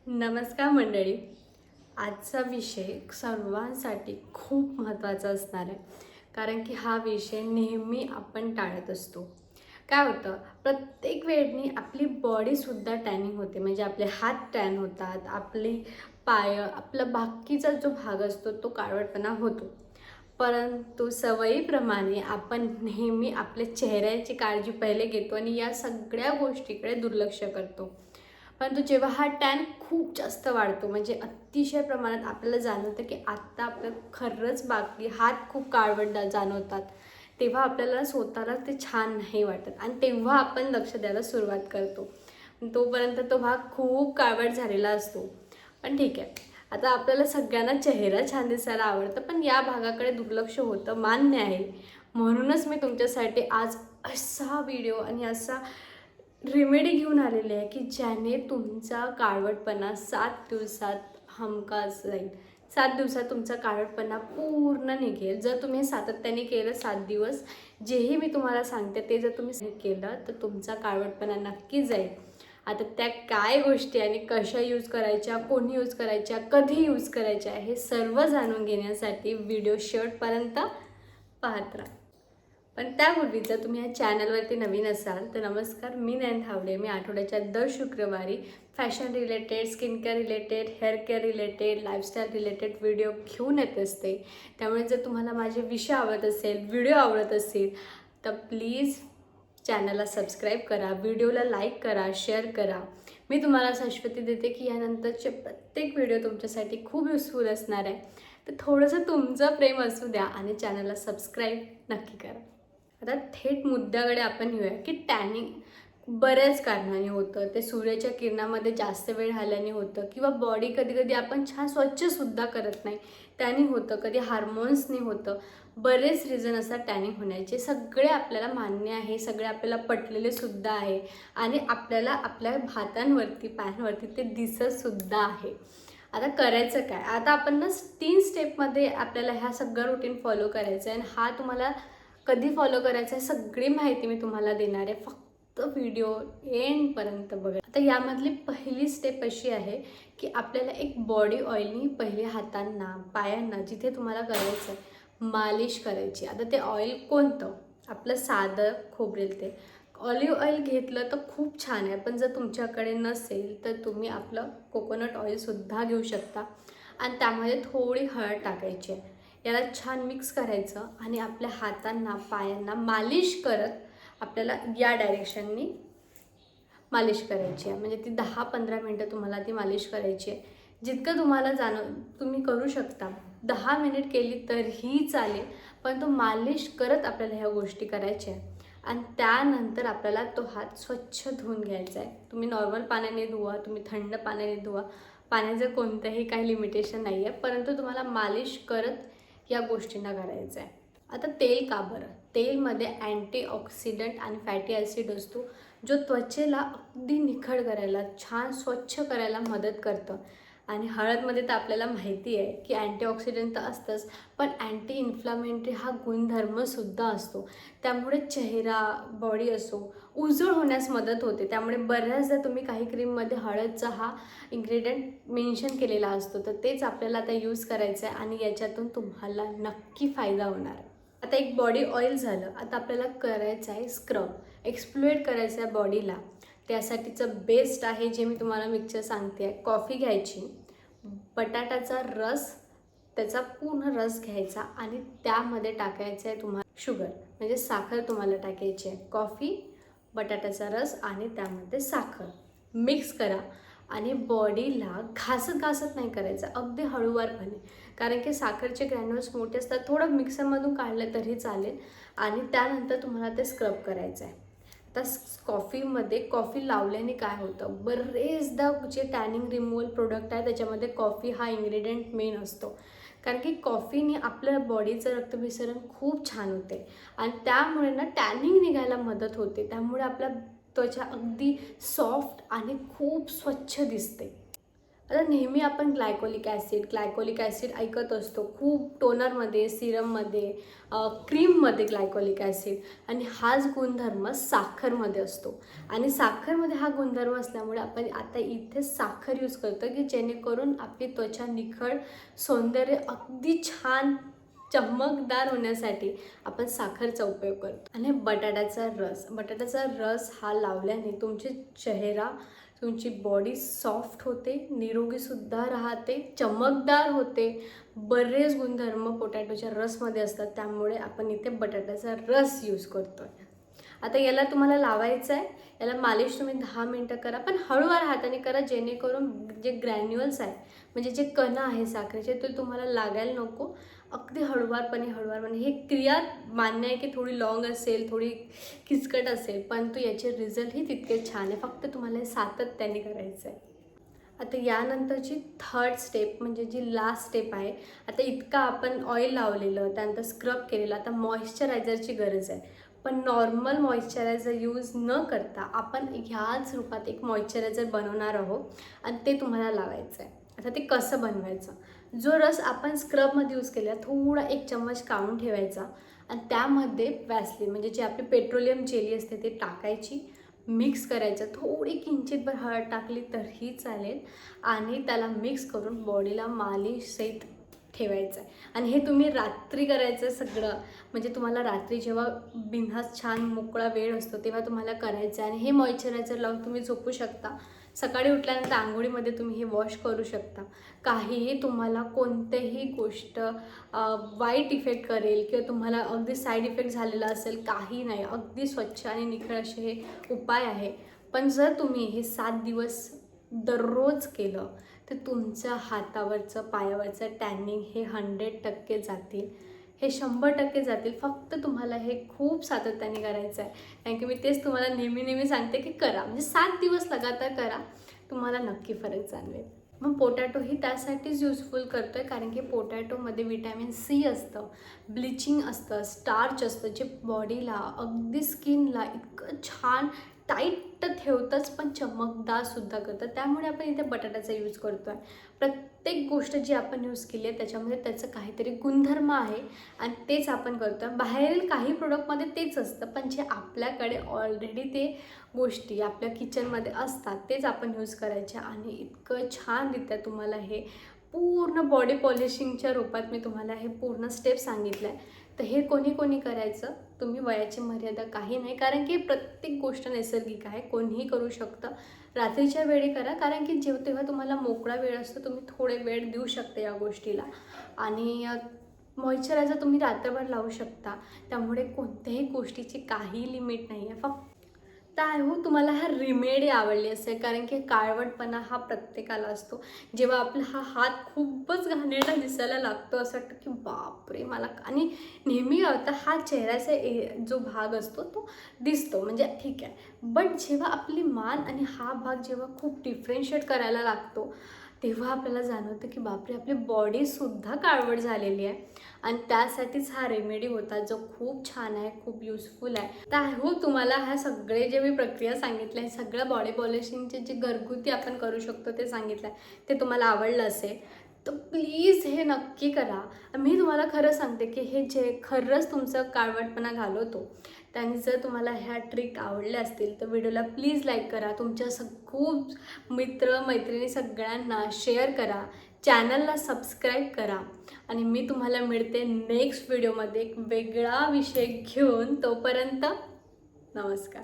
नमस्कार मंडळी. आजचा विषय सर्वांसाठी खूप महत्त्वाचा असणार आहे, कारण की हा विषय नेहमी आपण टाळत असतो. काय होतं, प्रत्येक वेळी आपली बॉडीसुद्धा टॅनिंग होते, म्हणजे आपले हात टॅन होतात, आपली पाय, आपला बाकीचा जो भाग असतो तो काळवटपणा होतो. परंतु सवयीप्रमाणे आपण नेहमी आपल्या चेहऱ्याची काळजी पहिले घेतो आणि या सगळ्या गोष्टीकडे दुर्लक्ष करतो. परंतु जेव्हा हा टॅन खूप जास्त वाढतो, म्हणजे अतिशय प्रमाणात आपल्याला जाणवतं की आत्ता आपलं खरंच बाकी हात खूप काळवट जाणवतात, तेव्हा आपल्याला स्वतःलाच ते छान नाही वाटत आणि तेव्हा आपण लक्ष द्यायला सुरुवात करतो. तोपर्यंत तो भाग खूप काळवट झालेला असतो. पण ठीक आहे, आता आपल्याला सगळ्यांना चेहरा छान दिसायला आवडतं, पण या भागाकडे दुर्लक्ष होतं, मान्य आहे. म्हणूनच मी तुमच्यासाठी आज असा व्हिडिओ आणि असा रेमेडी घेऊन आलेली आहे की ज्याने तुमचा काळवटपणा 7 दिवसात हमखास जाईल. 7 दिवसात तुमचा काळवटपणा पूर्ण निघेल. जर तुम्ही हे सातत्याने केलं 7 दिवस, जेही मी तुम्हाला सांगते ते जर तुम्ही केलं तर तुमचा काळवटपणा नक्की जाईल. आता त्या काय गोष्टी आणि कशा यूज करायच्या, कोणी यूज करायच्या, कधी यूज करायच्या, हे सर्व जाणून घेण्यासाठी व्हिडिओ शेवटपर्यंत पाहत राहा. पण त्यापूर्वी जर तुम्ही या चॅनलवरती नवीन असाल तर नमस्कार, मी नयन थावडे. मी आठवड्याच्या दर शुक्रवारी fashion related, skin care related, hair care related, lifestyle related video घेऊन येत असते. त्यामुळे जर तुम्हाला माझे विषय आवडत असेल, व्हिडिओ आवडत असेल तर प्लीज चॅनलला सबस्क्राईब करा, व्हिडिओला लाईक करा, शेअर करा. मी तुम्हाला शाश्वती देते की यानंतरचे प्रत्येक व्हिडिओ तुमच्यासाठी खूप युजफुल असणार आहे. तर थोडंसं तुमचं प्रेम असू द्या आणि चॅनलला सबस्क्राईब नक्की करा. आता थेट मुद्द्याकडे आपण येऊया की टॅनिंग बऱ्याच कारणाने होतं. ते सूर्याच्या किरणामध्ये जास्त वेळ राहिल्याने होतं, किंवा बॉडी कधी कधी आपण छान स्वच्छसुद्धा करत नाही त्याने होतं, कधी हार्मोन्सने होतं. बरेच रिझन असतात टॅनिंग होण्याचे. सगळे आपल्याला मान्य आहे, सगळे आपल्याला पटलेले सुद्धा आहे आणि आपल्याला आपल्या हातांवरती, पायांवरती ते दिसतसुद्धा आहे. आता करायचं काय? आता आपण ना 3 स्टेपमध्ये आपल्याला ह्या सगळं रुटीन फॉलो करायचं आहे आणि हा तुम्हाला कधी फॉलो करायचं आहे सगळी माहिती मी तुम्हाला देणार आहे. फक्त व्हिडिओ एंडपर्यंत बघा. आता यामधली पहिली स्टेप अशी आहे की आपल्याला एक बॉडी ऑइलनी पहिले हातांना, पायांना, जिथे तुम्हाला करायचं आहे मालिश करायची. आता ते ऑइल कोणतं? आपलं साधं खोबरेल तेल. ऑलिव्ह ऑइल घेतलं तर खूप छान आहे, पण जर तुमच्याकडे नसेल तर तुम्ही आपलं कोकोनट ऑइलसुद्धा घेऊ शकता आणि त्यामध्ये थोडी हळद टाकायची आहे. याला छान मिक्स करायचं आणि आपल्या हातांना, पायांना मालिश करत आपल्याला या डायरेक्शननी मालिश करायची आहे. म्हणजे ती 10-15 मिनटं तुम्हाला ती मालिश करायची आहे. जितकं तुम्हाला तुम्ही करू शकता. 10 मिनिट केली तरीही चालेल, पण तो मालिश करत आपल्याला ह्या गोष्टी करायच्या आहे. आणि त्यानंतर आपल्याला तो हात स्वच्छ धुवून घ्यायचा आहे. तुम्ही नॉर्मल पाण्याने धुवा, तुम्ही थंड पाण्याने धुवा. पाण्याचं कोणतंही काही लिमिटेशन नाही आहे, परंतु तुम्हाला मालिश करत या गोष्टींना करायचं आहे. आता तेल का बरं? तेलमध्ये अँटीऑक्सिडंट आणि फॅटी ॲसिड असतो, जो त्वचेला अगदी निखळ करायला, छान स्वच्छ करायला मदत करतं. आणि हळदमध्ये तर आपल्याला माहिती आहे की अँटीऑक्सिडंट तर असतंच, पण अँटी इन्फ्लामेटरी हा गुणधर्मसुद्धा असतो. त्यामुळे चेहरा, बॉडी असो, उजळ होण्यास मदत होते. त्यामुळे बऱ्याचदा तुम्ही काही क्रीममध्ये हळदचा हा इन्ग्रेडियंट मेन्शन केलेला असतो, तर तेच आपल्याला आता यूज करायचं आहे आणि याच्यातून तुम्हाला नक्की फायदा होणार आहे. आता एक बॉडी ऑइल झालं. आता आपल्याला करायचं आहे स्क्रब, एक्सफ्लुएट करायचं आहे बॉडीला. त्यासाठीचं बेस्ट आहे जे मी तुम्हाला मिक्सचर सांगते आहे. कॉफी घ्यायची, बटाट्याचा रस, त्याचा पूर्ण रस घ्यायचा आणि त्यामध्ये टाकायचं आहे तुम्हाला शुगर, म्हणजे साखर तुम्हाला टाकायची आहे. कॉफी, बटाट्याचा रस आणि त्यामध्ये साखर मिक्स करा आणि बॉडीला घासत घासत नाही करायचं, अगदी हळूवारपणे, कारण की साखरचे ग्रॅन्युल्स मोठे असतात. थोडं मिक्सरमधून काढलं तरी चालेल आणि त्यानंतर तुम्हाला ते स्क्रब करायचं आहे. आता कॉफीमध्ये, कॉफी लावल्याने काय होतं, बरेचदा जे टॅनिंग रिमूव्हल प्रोडक्ट आहे त्याच्यामध्ये कॉफी हा इन्ग्रेडियंट मेन असतो, कारण की कॉफीने आपल्या बॉडीचं रक्तभिसरण खूप छान होते आणि त्यामुळे ना टॅनिंग निघायला मदत होते. त्यामुळे आपल्या त्वचा अगदी सॉफ्ट आणि खूप स्वच्छ दिसते. आता नेहमी आपण ग्लायकोलिक ॲसिड ऐकत असतो खूप टोनरमध्ये, सिरममध्ये, क्रीममध्ये ग्लायकोलिक ॲसिड, आणि हाच गुणधर्म साखरमध्ये असतो. आणि साखरमध्ये हा गुणधर्म असल्यामुळे आपण आता इथे साखर यूज करतो की जेणेकरून आपली त्वचा निखळ, सौंदर्य अगदी छान चमकदार होण्यासाठी आपण साखरचा उपयोग करतो. आणि बटाट्याचा रस हा लावल्याने तुमचे चेहरा, तुमची बॉडी सॉफ्ट होते, निरोगीसुद्धा राहते, चमकदार होते. बरेच गुणधर्म पोटॅटोच्या रसमध्ये असतात, त्यामुळे आपण इथे बटाट्याचा रस यूज करतो आहे. आता याला तुम्हाला लावायचं आहे, याला मालिश तुम्ही 10 मिनटं करा, पण हळूवार हाताने करा, जेणेकरून जे ग्रॅन्युअल्स आहे म्हणजे जे कण आहे साखरेचे ते तुम्हाला लागायला नको. अगदी हळूवारपणे ही क्रिया मान्य आहे की थोडी लॉंग असेल, थोडी किचकट असेल, परंतु याचे रिझल्टही तितके छान आहे. फक्त तुम्हाला हे सातत्याने करायचं आहे. आता यानंतरची थर्ड स्टेप म्हणजे जी लास्ट स्टेप आहे. आता इतका आपण ऑइल लावलेलं, त्यानंतर स्क्रब केलेलं, आता मॉइश्चरायझरची गरज आहे. पण नॉर्मल मॉइश्चरायझर यूज न करता आपण ह्याच रूपात एक मॉइश्चरायझर बनवणार आहोत आणि ते तुम्हाला लावायचं आहे. आता ते कसं बनवायचं? जो रस आपण स्क्रबमध्ये यूज केला थोडा 1 चम्मच काढून ठेवायचा आणि त्यामध्ये वॅसलीन म्हणजे जे आपली पेट्रोलियम जेली असते ते टाकायची, मिक्स करायचं. थोडी किंचितभर हळद टाकली तरीही चालेल आणि त्याला मिक्स करून बॉडीला मालिशसहित ठेवायचं आहे. आणि हे तुम्ही रात्री करायचं सगळं, म्हणजे तुम्हाला रात्री जेव्हा बिनधास्त छान मोकळा वेळ असतो तेव्हा तुम्हाला करायचं आहे. आणि हे मॉइश्चरायझर लावून तुम्ही झोपू शकता. सकाळी उठल्यानंतर आंघोळीमध्ये तुम्ही हे वॉश करू शकता. काहीही तुम्हाला कोणत्याही गोष्ट वाईट इफेक्ट करेल किंवा तुम्हाला अगदी साईड इफेक्ट झालेला असेल काही नाही. अगदी स्वच्छ आणि निखळ असे हे उपाय आहे. पण जर तुम्ही हे 7 दिवस दररोज केलं तर तुमच्या हातावरचं, पायावरचं टॅनिंग हे 100% जातील, हे 100% जातील. फक्त तुम्हाला हे खूप सातत्याने करायचं आहे. कारण की मी तेच तुम्हाला नेहमी सांगते की करा, म्हणजे 7 दिवस लगातार करा, तुम्हाला नक्की फरक जाणवेल. मग पोटॅटोही त्यासाठीच यूजफुल करतो आहे, कारण की पोटॅटोमध्ये व्हिटॅमिन सी असतं, ब्लिचिंग असतं, स्टार्च असतं, जे बॉडीला अगदी स्किनला इतकं छान टाईट ठेवतंच पण चमकदारसुद्धा करतं. त्यामुळे आपण इथे बटाट्याचा यूज करतो आहे. प्रत्येक गोष्ट जी आपण यूज केली आहे त्याच्यामध्ये त्याचं काहीतरी गुणधर्म आहे आणि तेच आपण करतो आहे. बाहेरील काही प्रोडक्टमध्ये तेच असतं, पण जे आपल्याकडे ऑलरेडी ते गोष्टी आपल्या किचनमध्ये असतात तेच आपण यूज करायचे. आणि इतकं छानरित्या तुम्हाला हे पूर्ण बॉडी पॉलिशिंगच्या रूपात मी तुम्हाला हे पूर्ण स्टेप सांगितलं आहे. तर हे कोणी करायचं, तुम्ही वयाची मर्यादा काही नाही, कारण की प्रत्येक गोष्ट नैसर्गिक आहे, कोणीही करू शकतं. रात्रीच्या वेळी करा, कारण की तेव्हा तुम्हाला मोकळा वेळ असतो, तुम्ही थोडे वेळ देऊ शकता या गोष्टीला. आणि मॉइश्चरायझर तुम्ही रात्रभर लावू शकता, त्यामुळे कोणत्याही गोष्टीची काही लिमिट नाही आहे. फक्त तर हो तुम्हाला हा रिमेडी आवडली असेल, कारण की काळवटपणा हा प्रत्येकाला असतो. जेव्हा आपला हा हात खूपच घाणेरडा दिसायला लागतो, असं वाटतं की बापरे मला, आणि नेहमी होता हा चेहऱ्याचा जो भाग असतो तो दिसतो, म्हणजे ठीक आहे. बट जेव्हा आपली मान आणि हा भाग जेव्हा खूप डिफरेन्शिएट करायला लागतो तेव्हा आपल्याला जाणवतं की बापरे आपली बॉडीसुद्धा काळवट झालेली आहे. आणि त्यासाठीच हा रेमेडी होता, जो खूप छान आहे, खूप युजफुल आहे. तर आय होप तुम्हाला ह्या सगळे जे मी प्रक्रिया सांगितल्या, सगळं बॉडी पॉलिशिंगचे जे घरगुती आपण करू शकतो ते सांगितलं आहे, ते तुम्हाला आवडलं असेल तर प्लीज हे नक्की करा. मी तुम्हाला खरं सांगते की हे जे खरंच तुमचं काळवटपणा घालवतो, त्यांनी जर तुम्हाला ह्या ट्रिक आवडल्या असतील तर व्हिडिओला प्लीज लाईक करा, तुमच्या खूप मैत्रिणी सगळ्यांना शेअर करा, चॅनलला सबस्क्राईब करा. आणि मी तुम्हाला मिळते नेक्स्ट व्हिडिओमध्ये एक वेगळा विषय घेऊन. तोपर्यंत नमस्कार.